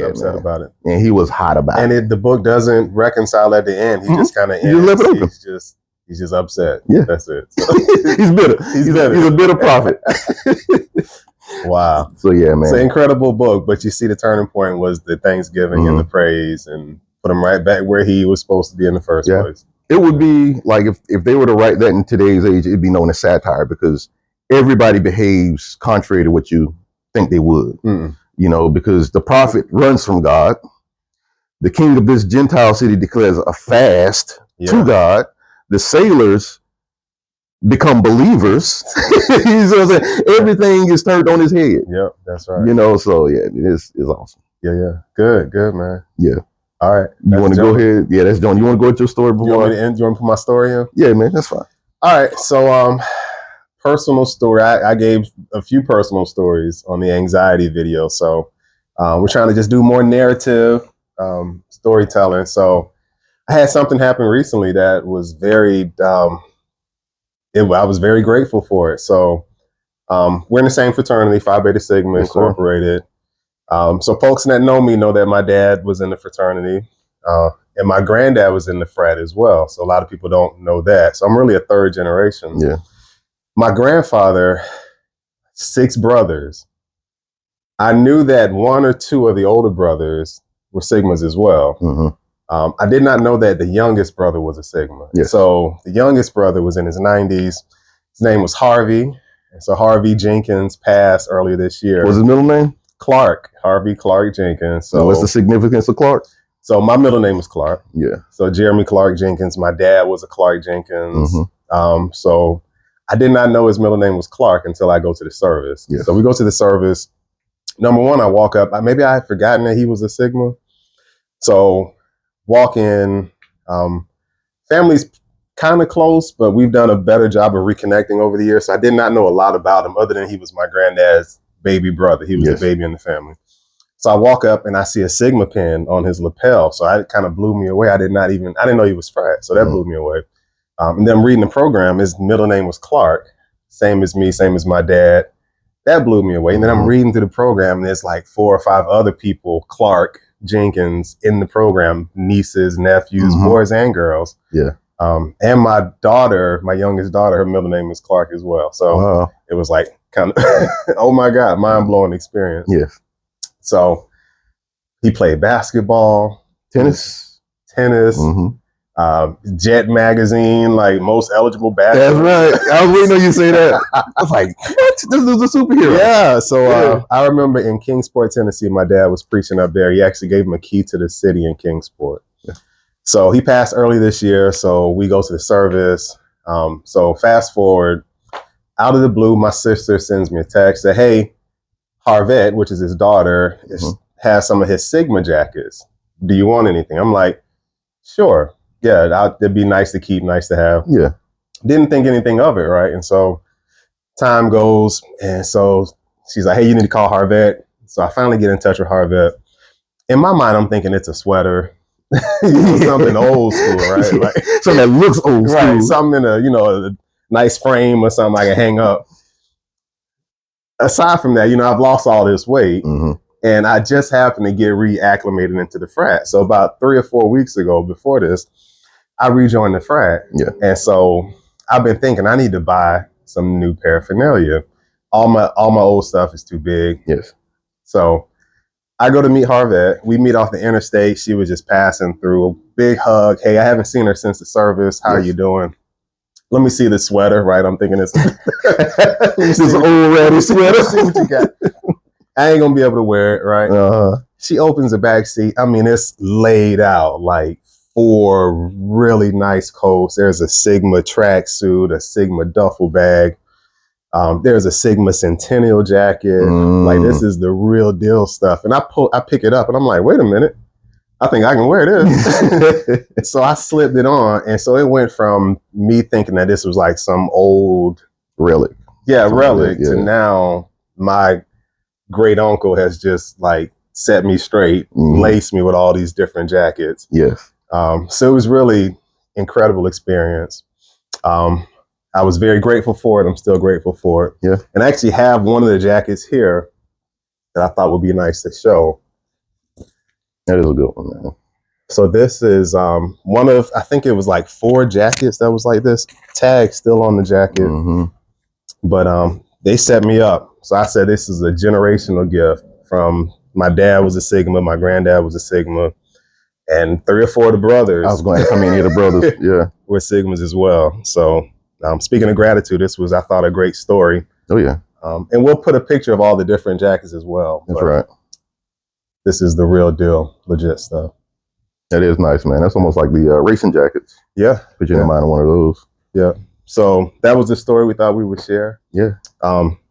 was upset about it. And he was hot about it. And the book doesn't reconcile at the end. He just kind of ends. He's just upset. Yeah. That's it. So. He's bitter. He's a bitter prophet. Wow. So yeah, man. It's an incredible book, but you see the turning point was the Thanksgiving and the praise and put him right back where he was supposed to be in the first place. It would be like if they were to write that in today's age, it'd be known as satire because everybody behaves contrary to what you think they would. You know, because the prophet runs from God. The king of this Gentile city declares a fast to God. The sailors become believers. You know what I'm saying? Everything is turned on his head. Yep, that's right. You know, so yeah, it's awesome. Yeah. Good, man. Yeah. All right. You want to go ahead? Yeah, that's John. You want to go with your story before? You want me to end? You want to put my story in? Yeah, man, that's fine. All right. So, personal story. I gave a few personal stories on the anxiety video. So, we're trying to just do more narrative storytelling. So, I had something happen recently that was very, I was very grateful for it. So we're in the same fraternity, Phi Beta Sigma Incorporated. So folks that know me know that my dad was in the fraternity and my granddad was in the frat as well. So a lot of people don't know that. So I'm really a third generation. Yeah. My grandfather, 6 brothers. I knew that 1 or 2 of the older brothers were Sigmas as well. I did not know that the youngest brother was a Sigma. Yes. So the youngest brother was in his 90s. His name was Harvey. And so Harvey Jenkins passed earlier this year. What's his middle name? Clark. Harvey Clark Jenkins. So what's the significance of Clark? So my middle name is Clark. Yeah. So Jeremy Clark Jenkins. My dad was a Clark Jenkins. So I did not know his middle name was Clark until I go to the service. Yes. So we go to the service. Number one, I walk up. Maybe I had forgotten that he was a Sigma. So walk in, family's kind of close, but we've done a better job of reconnecting over the years. So I did not know a lot about him other than he was my granddad's baby brother. He was the baby in the family. So I walk up and I see a Sigma pin on his lapel. So it kind of blew me away. I didn't know he was frat. So that blew me away. And then I'm reading the program. His middle name was Clark. Same as me, same as my dad. That blew me away. And then I'm reading through the program and there's like 4 or 5 other people, Clark Jenkins, in the program, nieces, nephews, boys and girls. Yeah. And my daughter, my youngest daughter, her middle name is Clark as well. So it was like kind of, oh my God, mind blowing experience. Yes. So he played basketball, tennis, Jet magazine, like most eligible basketball. That's right. I was waiting on you to say that. I was like, what? This is a superhero. Yeah. So I remember in Kingsport, Tennessee, my dad was preaching up there. He actually gave him a key to the city in Kingsport. Yeah. So he passed early this year. So we go to the service. So fast forward, out of the blue, my sister sends me a text that, hey, Harvette, which is his daughter, has some of his Sigma jackets. Do you want anything? I'm like, sure. Yeah, it'd be nice to keep, nice to have. Yeah. Didn't think anything of it, right? And so time goes, and so she's like, hey, you need to call Harvette. So I finally get in touch with Harvette. In my mind, I'm thinking it's a sweater. Something old school, right? Like, something that looks old school. Right, something in a nice frame or something I can hang up. Aside from that, I've lost all this weight. And I just happened to get reacclimated into the frat. So about 3 or 4 weeks ago, before this, I rejoined the frat. Yeah. And so I've been thinking I need to buy some new paraphernalia. All my old stuff is too big. Yes. So I go to meet Harvette. We meet off the interstate. She was just passing through. A big hug. Hey, I haven't seen her since the service. How are you doing? Let me see the sweater, right? I'm thinking it's this old ratty sweater. See what you got. I ain't gonna be able to wear it, right? She opens the back seat. I mean, it's laid out like 4 really nice coats. There's a Sigma tracksuit, a Sigma duffel bag. There's a Sigma Centennial jacket. Like, this is the real deal stuff. And I pick it up and I'm like, wait a minute. I think I can wear this. So I slipped it on. And so it went from me thinking that this was like some old relic. Yeah, relic to now my great uncle has just like set me straight, laced me with all these different jackets. Yes. So it was really incredible experience. I was very grateful for it. I'm still grateful for it. Yeah. And I actually have one of the jackets here that I thought would be nice to show. That is a good one, man. So this is one of, I think it was like 4 jackets that was like this. Tag still on the jacket. Mm-hmm. But they set me up. So I said this is a generational gift from my dad was a Sigma, my granddad was a Sigma, and 3 or 4 of the brothers. I was going to ask how many of the brothers, yeah, were Sigmas as well. So speaking of gratitude, this was, I thought, a great story. Oh yeah. And we'll put a picture of all the different jackets as well. That's right. This is the real deal, legit stuff. That is nice, man. That's almost like the racing jackets. Yeah. Put you in mind of one of those. Yeah. So that was the story we thought we would share. Yeah.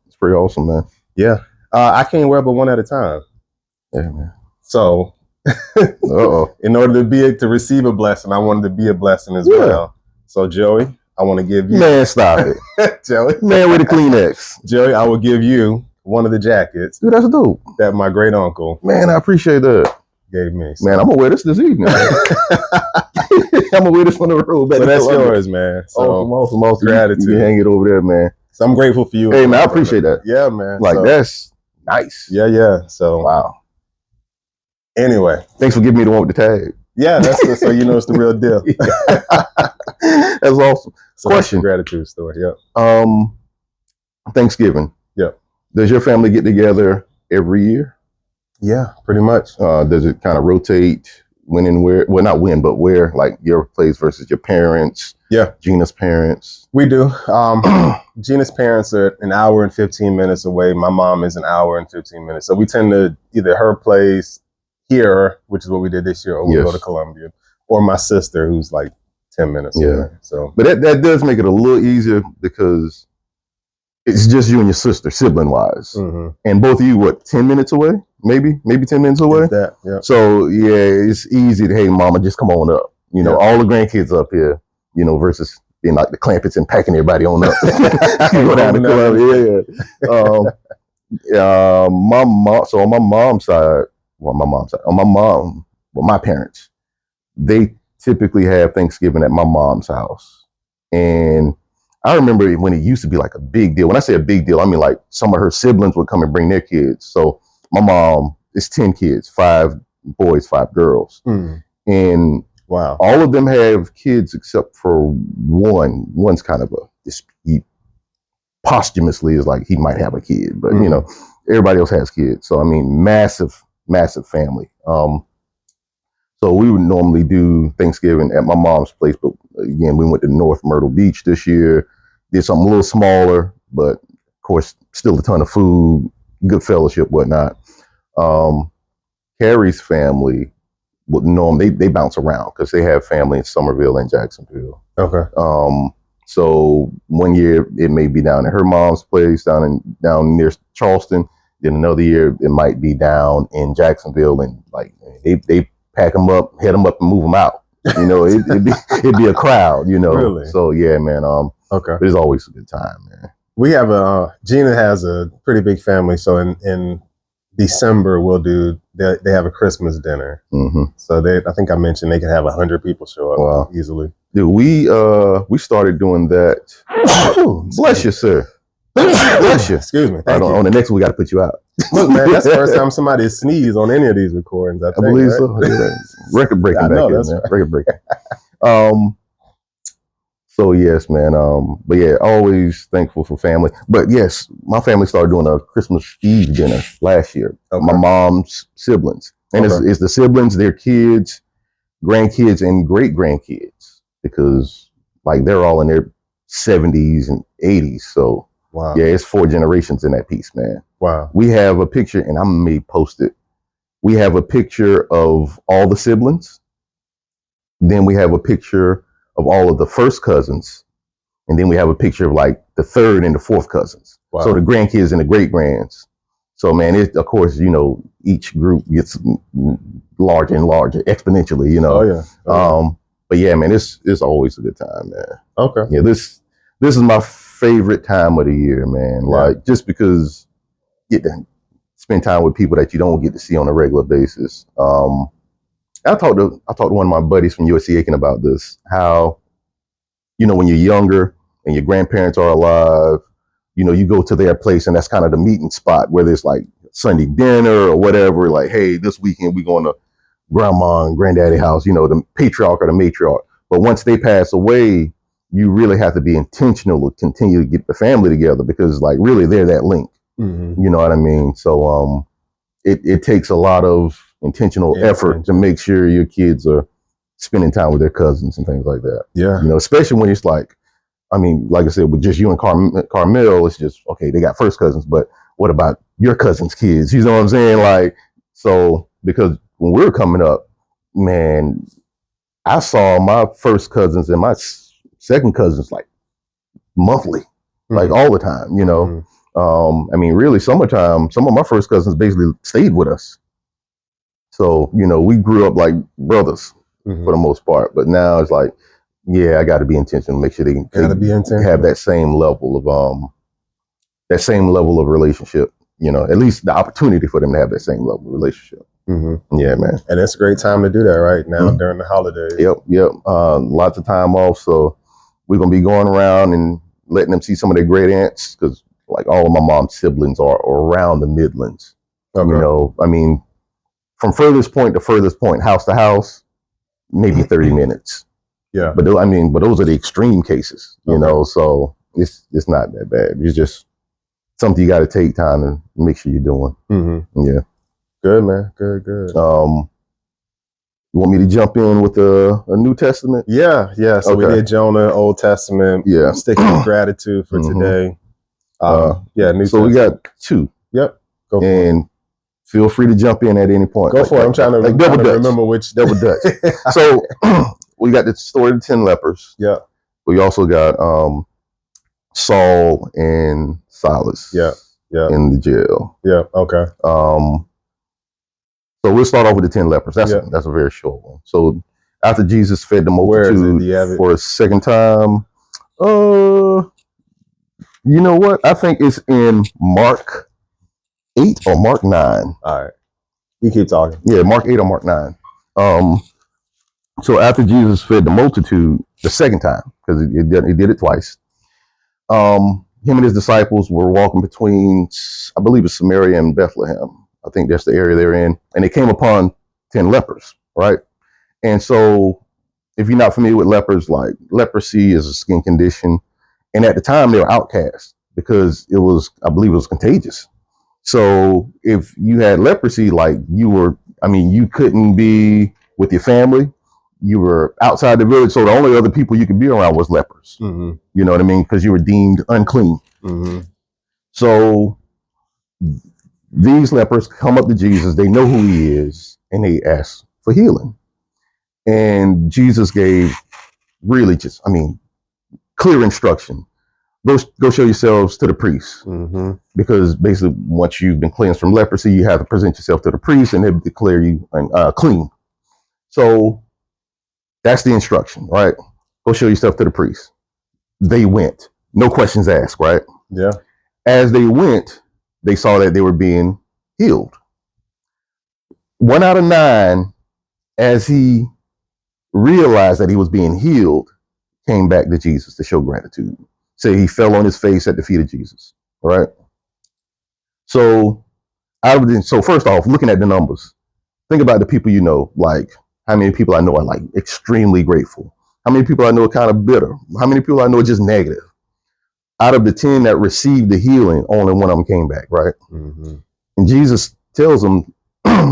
It's pretty awesome, man. Yeah. I can't wear but one at a time. Yeah, man. So in order to receive a blessing, I wanted to be a blessing as well. So Joey, I want to give you. Man, stop it. Joey. Man with the Kleenex. Joey, I will give you one of the jackets. Dude, that's dope. That my great uncle. Man, I appreciate that. Gave me. So. Man, I'm gonna wear this evening. I'm gonna wear this on the road. So that's yours, man. So awesome. Gratitude. You can hang it over there, man. So I'm grateful for you. Hey, man, I appreciate that. Yeah, man. Like, that's nice. Yeah. So wow. Anyway, thanks for giving me the one with the tag. Yeah, that's so you know it's the real deal. That's awesome. So question. That's gratitude story. Yeah. Thanksgiving. Yeah. Does your family get together every year? Yeah, pretty much. Does it kind of rotate when and where? Well, not when, but where? Like your place versus your parents. Yeah. Gina's parents. We do. Gina's parents are an hour and 15 minutes away. My mom is an hour and 15 minutes. So we tend to either her place here, which is what we did this year, or we go to Columbia, or my sister who's like 10 minutes away. So, but that does make it a little easier because it's just you and your sister, sibling wise, and both of you, what, 10 minutes away? Maybe 10 minutes away. So yeah, it's easy to, hey, mama, just come on up. You know, all the grandkids up here. You know, versus being like the Clampets and packing everybody on up. Go down the club. My mom. So on my mom's side. My parents, they typically have Thanksgiving at my mom's house. And I remember when it used to be like a big deal. When I say a big deal, I mean like some of her siblings would come and bring their kids. So my mom is 10 kids, 5 boys, 5 girls. And wow, all of them have kids except for one. One's kind of he posthumously is like he might have a kid, but you know, everybody else has kids. So I mean, massive family. So we would normally do Thanksgiving at my mom's place, but again, we went to North Myrtle Beach this year, did something a little smaller, but of course, still a ton of food, good fellowship, whatnot. Carrie's family would normally, they bounce around because they have family in Somerville and Jacksonville. Okay. So one year it may be down at her mom's place down near Charleston. Then another year it might be down in Jacksonville, and like they pack them up, head them up, and move them out. You know, it'd be a crowd. You know, really? So yeah, man. Okay, but it's always a good time, man. We have Gina has a pretty big family, so in December they have a Christmas dinner. So I think I mentioned they can have 100 people show up easily. Dude, we started doing that. Bless you, sir. Bless you. Excuse me. On the next one, we got to put you out. Look, man, that's the first time somebody sneezed on any of these recordings. I believe so. Yeah. Record breaking back in, man. Record breaking. So yes, man. But yeah, always thankful for family. But yes, my family started doing a Christmas Eve dinner last year. My mom's siblings, and it's the siblings, their kids, grandkids, and great grandkids, because like they're all in their 70s and 80s. So. Wow. Yeah, it's 4 generations in that piece, man. Wow. We have a picture, and I may post it. We have a picture of all the siblings. Then we have a picture of all of the first cousins. And then we have a picture of like the 3rd and the 4th cousins. Wow. So the grandkids and the great grands. So man, of course, you know, each group gets larger and larger exponentially, you know. Oh, yeah. But yeah, man, it's always a good time, man. Okay. Yeah, this is my favorite time of the year, man. Like, just because you get to spend time with people that you don't get to see on a regular basis. I talked to one of my buddies from USC Aiken about this, how, you know, when you're younger and your grandparents are alive, you know, you go to their place and that's kind of the meeting spot, whether it's like Sunday dinner or whatever, like, hey, this weekend we're going to grandma and granddaddy house, you know, the patriarch or the matriarch. But once they pass away, you really have to be intentional to continue to get the family together, because like really they're that link. You know what I mean? So it takes a lot of intentional effort to make sure your kids are spending time with their cousins and things like that. Yeah. You know, especially when it's like, I mean, like I said, with just you and Carmel, it's just, okay, they got first cousins, but what about your cousin's kids? You know what I'm saying? Like, so, because when we were coming up, man, I saw my first cousins and my second cousins like monthly, like all the time, you know? I mean, really summertime, some of my first cousins basically stayed with us. So, you know, we grew up like brothers for the most part, but now it's like, yeah, I got to be intentional, make sure they have that same level of relationship, you know, at least the opportunity for them to have that same level of relationship. Yeah, man. And it's a great time to do that right now during the holidays. Yep. Lots of time off. So we're going to be going around and letting them see some of their great aunts, because like all of my mom's siblings are around the Midlands. You know, I mean, from furthest point to furthest point, house to house, maybe 30 minutes. Yeah. But I mean, but those are the extreme cases, you know, so it's not that bad. It's just something you got to take time to make sure you're doing. Yeah. Good, man. Good. You want me to jump in with a New Testament? Yeah. So we did Jonah, Old Testament. Yeah. Sticking with gratitude for today. New so we got 2. Yep. Go for it. Feel free to jump in at any point. Go for it. I'm trying to remember which. Double Dutch. So we got the story of the 10 lepers. Yeah. We also got Saul and Silas. Yeah. In the jail. Yeah. Okay. So we'll start off with the 10 lepers. That's a very short one. So after Jesus fed the multitude for a second time, you know what? I think it's in Mark 8 or Mark 9. All right. You keep talking. Yeah, Mark 8 or Mark 9. So after Jesus fed the multitude the second time, because he did it twice, him and his disciples were walking between, I believe it's Samaria and Bethlehem. I think that's the area they're in. And they came upon 10 lepers, right? And so if you're not familiar with lepers, like leprosy is a skin condition. And at the time they were outcast because I believe it was contagious. So if you had leprosy, like you couldn't be with your family. You were outside the village. So the only other people you could be around was lepers. You know what I mean? Because you were deemed unclean. So these lepers come up to Jesus. They know who he is, and they ask for healing. And Jesus gave really clear instruction. Go show yourselves to the priest. Because basically once you've been cleansed from leprosy, you have to present yourself to the priest and they declare you clean. So that's the instruction, right? Go show yourself to the priest. They went. No questions asked, right? Yeah. As they went, they saw that they were being healed. 1 out of 9, as he realized that he was being healed, came back to Jesus to show gratitude. So he fell on his face at the feet of Jesus. All right. So first off, looking at the numbers, think about the people you know, like how many people I know are like extremely grateful. How many people I know are kind of bitter. How many people I know are just negative. Out of the 10 that received the healing, only 1 of them came back, right? And Jesus tells them,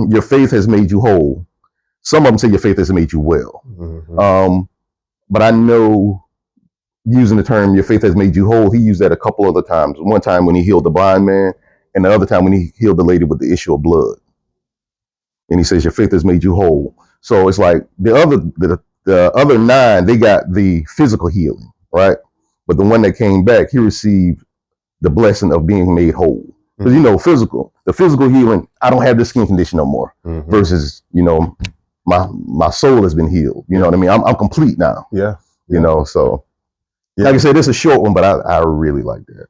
your faith has made you whole. Some of them say your faith has made you well. But I know, using the term your faith has made you whole, he used that a couple other times. One time when he healed the blind man, and the other time when he healed the lady with the issue of blood. And he says your faith has made you whole. So it's like the other 9, they got the physical healing, right? But the one that came back, he received the blessing of being made whole. Because the physical healing, I don't have this skin condition no more. Versus, my soul has been healed. You know what I mean? I'm complete now. Yeah. So like I said, it's a short one, but I really like that.